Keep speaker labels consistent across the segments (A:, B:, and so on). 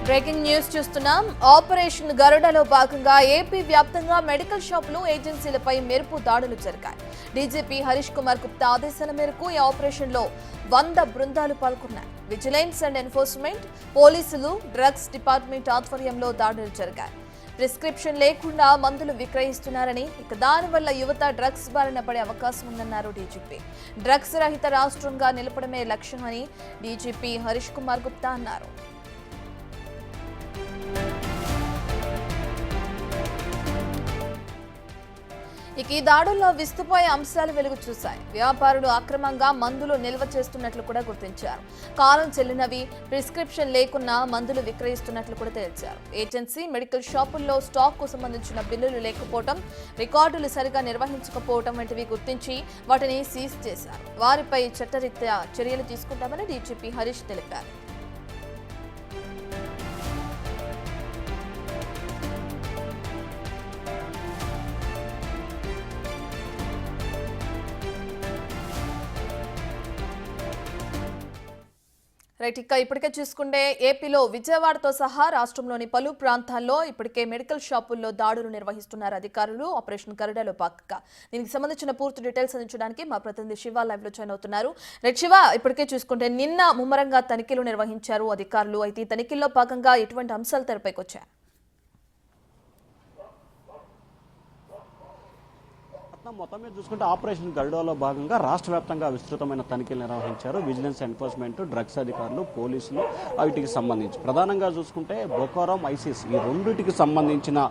A: Breaking news చూస్తున్నాం. Operation గరుడలో భాగంగా AP వ్యాప్తంగా మెడికల్ షాపులు, ఏజెన్సీలపై మెరుపు దాడులు జరిగాయి. డీజీపీ హరీష్ కుమార్ గుప్తా ఆదేశాల మేరకు ఈ ఆపరేషన్ లో 100 బృందాలు పాల్గొన్నాయి. విజిలెన్స్ అండ్ ఎన్ఫోర్స్మెంట్, పోలీసులు, డ్రగ్స్ డిపార్ట్మెంట్ ఆధ్వర్యంలో దాడులు జరిగాయి. ప్రిస్క్రిప్షన్ లేకుండా మందులు విక్రయిస్తున్నారని, దానివల్ల యువత డ్రగ్స్ బారిన పడే అవకాశం ఉందన్నారు డీజీపీ. డ్రగ్స్ రహిత రాష్ట్రంగా నిలపడమే లక్ష్యమని డీజీపీ హరీష్ కుమార్ గుప్తా అన్నారు. ఇక ఈ దాడుల్లో విస్తుపోయే అంశాలు వెలుగు చూశాయి. వ్యాపారులు అక్రమంగా మందులు నిల్వ చేస్తున్నట్లు కూడా గుర్తించారు. కాలం చెల్లినవి, ప్రిస్క్రిప్షన్ లేకున్నా మందులు విక్రయిస్తున్నట్లు కూడా తేల్చారు. ఏజెన్సీ, మెడికల్ షాపుల్లో స్టాక్ కు సంబంధించిన బిల్లులు లేకపోవడం, రికార్డులు సరిగా నిర్వహించకపోవడం వంటివి గుర్తించి వాటిని సీజ్ చేశారు. వారిపై చట్టరీత్యా చర్యలు తీసుకుంటామని డీజీపీ హరీష్ తెలిపారు. రైట్, ఇక ఇప్పటికే చూసుకుంటే ఏపీలో విజయవాడతో సహా రాష్ట్రంలోని పలు ప్రాంతాల్లో ఇప్పటికే మెడికల్ షాపుల్లో దాడులు నిర్వహిస్తున్నారు అధికారులు. ఆపరేషన్ గరుడలో భాగంగా దీనికి సంబంధించిన పూర్తి డీటెయిల్స్ అందించడానికి మా ప్రతినిధి శివ లైవ్ లో జాయిన్ అవుతున్నారు. రైట్ శివ, ఇప్పటికే చూసుకుంటే నిన్న ముమ్మరంగా తనిఖీలు నిర్వహించారు అధికారులు. అయితే ఈ తనిఖీల్లో భాగంగా ఎటువంటి అంశాలు తెరపైకి వచ్చాయి?
B: మొత్తం మీద చూసుకుంటే ఆపరేషన్ గరుడలో భాగంగా రాష్ట్ర వ్యాప్తంగా విస్తృతమైన తనిఖీలు నిర్వహించారు. విజిలెన్స్, ఎన్ఫోర్స్మెంట్, డ్రగ్స్ అధికారులు, పోలీసులు వీటికి సంబంధించి ప్రధానంగా చూసుకుంటే బొకారం, ఐసిస్ ఈ రెండింటికి సంబంధించిన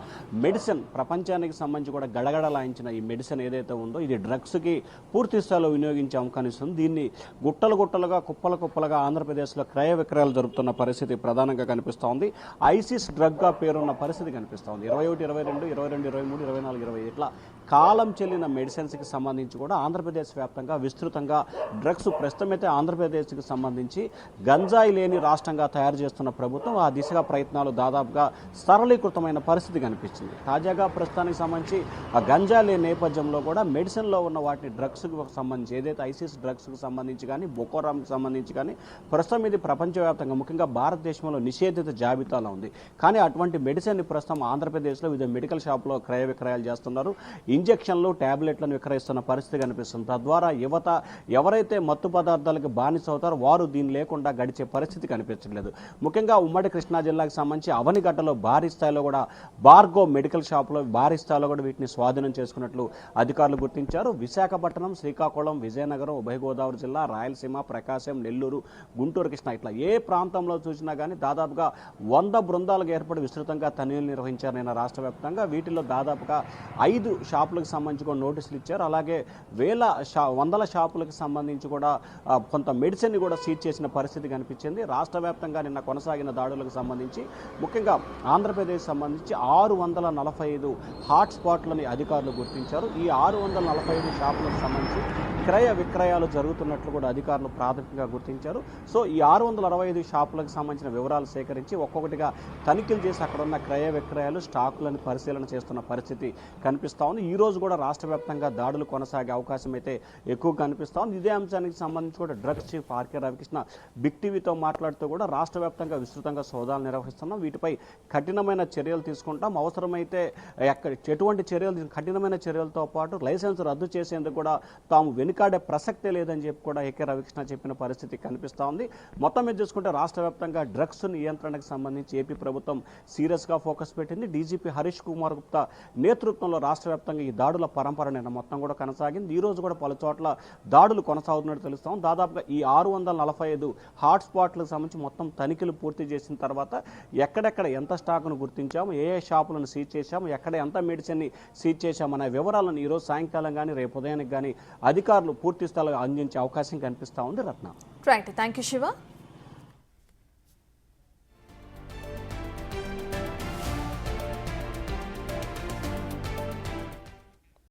B: మెడిసిన్ ప్రపంచానికి సంబంధించి కూడా గడగడలాయించిన ఈ మెడిసిన్ ఏదైతే ఉందో ఇది డ్రగ్స్కి పూర్తి స్థాయిలో వినియోగించే అవకాశం. దీన్ని గుట్టలుగా కుప్పలుగా ఆంధ్రప్రదేశ్లో క్రయ విక్రయాలు జరుపుతున్న పరిస్థితి ప్రధానంగా కనిపిస్తోంది. ఐసిస్ డ్రగ్గా పేరున్న పరిస్థితి కనిపిస్తోంది. 21, 22, 22, 23, 24, 25 ఇట్లా కాలం చెల్లిన మెడిసిన్స్కి సంబంధించి కూడా ఆంధ్రప్రదేశ్ వ్యాప్తంగా విస్తృతంగా డ్రగ్స్ ప్రస్తుతం అయితే ఆంధ్రప్రదేశ్కి సంబంధించి గంజాయి లేని రాష్ట్రంగా తయారు చేస్తున్న ప్రభుత్వం ఆ దిశగా ప్రయత్నాలు దాదాపుగా సరళీకృతమైన పరిస్థితి కనిపించింది. తాజాగా ప్రస్తుతానికి సంబంధించి ఆ గంజాయి లేని నేపథ్యంలో కూడా మెడిసిన్లో ఉన్న వాటిని డ్రగ్స్కి సంబంధించి ఏదైతే ఐసిస్ డ్రగ్స్కి సంబంధించి కానీ బొకోరాంకి సంబంధించి కానీ ప్రస్తుతం ఇది ప్రపంచవ్యాప్తంగా ముఖ్యంగా భారతదేశంలో నిషేధిత జాబితాలో ఉంది. కానీ అటువంటి మెడిసిన్ ప్రస్తుతం ఆంధ్రప్రదేశ్లో వివిధ మెడికల్ షాప్లో క్రయ విక్రయాలు చేస్తున్నారు. ఇంజెక్షన్లు, ట్యాబ్లెట్లను విక్రయిస్తున్న పరిస్థితి కనిపిస్తుంది. తద్వారా యువత ఎవరైతే మత్తు పదార్థాలకు బానిస అవుతారో వారు దీని లేకుండా గడిచే పరిస్థితి కనిపించట్లేదు. ముఖ్యంగా ఉమ్మడి కృష్ణా జిల్లాకు సంబంధించి అవనిగడ్డలో భారీ స్థాయిలో కూడా బార్గో మెడికల్ షాపులో భారీ స్థాయిలో కూడా వీటిని స్వాధీనం చేసుకున్నట్లు అధికారులు గుర్తించారు. విశాఖపట్నం, శ్రీకాకుళం, విజయనగరం, ఉభయ గోదావరి జిల్లా, రాయలసీమ, ప్రకాశం, నెల్లూరు, గుంటూరు, కృష్ణా ఇట్లా ఏ ప్రాంతంలో చూసినా కానీ దాదాపుగా 100 బృందాలకు ఏర్పడి విస్తృతంగా తనిఖీలు నిర్వహించారు నిన్న రాష్ట్ర వ్యాప్తంగా. వీటిలో దాదాపుగా 5 షాపులకు సంబంధించి కూడా నోటీసులు ఇచ్చారు. అలాగే వందల షాపులకు సంబంధించి కూడా కొంత మెడిసిన్ కూడా సీజ్ చేసిన పరిస్థితి కనిపించింది. రాష్ట్ర వ్యాప్తంగా నిన్న కొనసాగిన దాడులకు సంబంధించి ముఖ్యంగా ఆంధ్రప్రదేశ్ సంబంధించి 645 హాట్ స్పాట్లని అధికారులు గుర్తించారు. ఈ 645 షాపులకు సంబంధించి క్రయ విక్రయాలు జరుగుతున్నట్లు కూడా అధికారులు ప్రాథమికంగా గుర్తించారు. సో ఈ 665 షాపులకు సంబంధించిన వివరాలు సేకరించి ఒక్కొక్కటిగా తనిఖీలు చేసి అక్కడ ఉన్న క్రయ విక్రయాలు, స్టాకులను పరిశీలన చేస్తున్న పరిస్థితి కనిపిస్తూ ఉంది. ఈ రోజు కూడా రాష్ట్ర వ్యాప్తంగా దాడులు కొనసాగే అవకాశం అయితే ఎక్కువ కనిపిస్తూ ఉంది. ఇదే అంశానికి సంబంధించి కూడా drugs chief RK Ravikrishna big టీవీతో మాట్లాడుతూ కూడా రాష్ట్ర వ్యాప్తంగా విస్తృతంగా సోదాలు నిర్వహిస్తున్నాం, వీటిపై కఠినమైన చర్యలు తీసుకుంటాం, అవసరమైతే ఎటువంటి చర్యలు కఠినమైన చర్యలతో పాటు లైసెన్స్ రద్దు చేసేందుకు కూడా తాము వెనుకాడే ప్రసక్తే లేదని చెప్పి కూడా ఏకే రవికృష్ణ చెప్పిన పరిస్థితి కనిపిస్తూ ఉంది. మొత్తం మీద చూసుకుంటే రాష్ట్ర వ్యాప్తంగా డ్రగ్స్ నియంత్రణకు సంబంధించి ఏపీ ప్రభుత్వం సీరియస్గా ఫోకస్ పెట్టింది. డీజీపీ హరీష్ కుమార్ గుప్తా నేతృత్వంలో రాష్ట్ర వ్యాప్తంగా ఈ దాడుల పరంపర నిన్న మొత్తం కూడా కొనసాగింది. ఈ రోజు కూడా పలు చోట్ల దాడులు కొనసాగుతున్నట్టు తెలుస్తాం. దాదాపుగా ఈ 645 హాట్ స్పాట్లకు సంబంధించి మొత్తం తనిఖీలు పూర్తి చేసిన తర్వాత ఎక్కడెక్కడ ఎంత స్టాక్ను గుర్తించాము, ఏ షాపులను సీజ్ చేశాము, ఎక్కడ ఎంత మెడిసిన్ని సీజ్ చేశామనే వివరాలను ఈరోజు సాయంకాలం కానీ రేపు ఉదయానికి కానీ అధికారులు పూర్తి స్థాయిలో అందించే అవకాశం కనిపిస్తూ ఉంది. Ratna.
A: Right, thank you Shiva.